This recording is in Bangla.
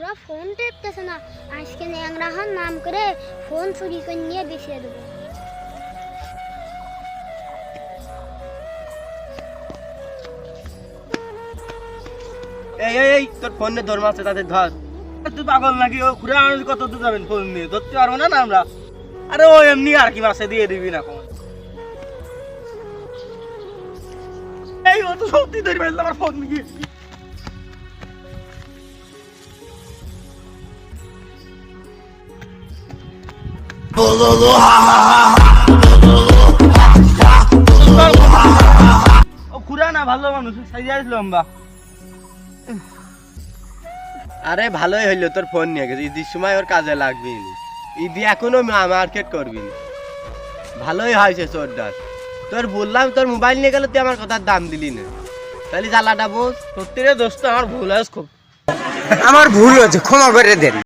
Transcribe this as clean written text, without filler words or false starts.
ওরা ফোন টেপতেছে না, আজকে ন্যাংরাহার নাম করে ফোন চুরি করে নিয়ে বেঁচে দেবো। এই তোর ফোনে ধর্ম আছে তাদের ধর। তুই পাগল নাকি? ও ঘুরে মানুষ কত দূর যাবেন ফোন নিয়ে? ধরতে পারবো না আমরা। আরে ও এমনি আর কি মাসে দিয়ে দিবি না কোন। এই ও তো সত্যি ধরে ফেললো আমার ফোন নিয়ে। ও ঘুরা না ভালো মানুষ, সাইজে আসলো লম্বা। আরে ভালোই হইলো তোর ফোন নিয়ে গেছে, ঈদের সময় ওর কাজে লাগবি। ঈদি এখনো মার্কেট করবি, ভালোই হয়েছে চোরটার। তোর বললাম তোর মোবাইল নিয়ে গেলে তুই আমার কথার দাম দিলি না, তাহলে জ্বালাটা বোঝ। সত্যি রে দোস্ত, আমার ভুল আছে খুব। আমার ভুল হয়েছে, ক্ষমা করে দেন।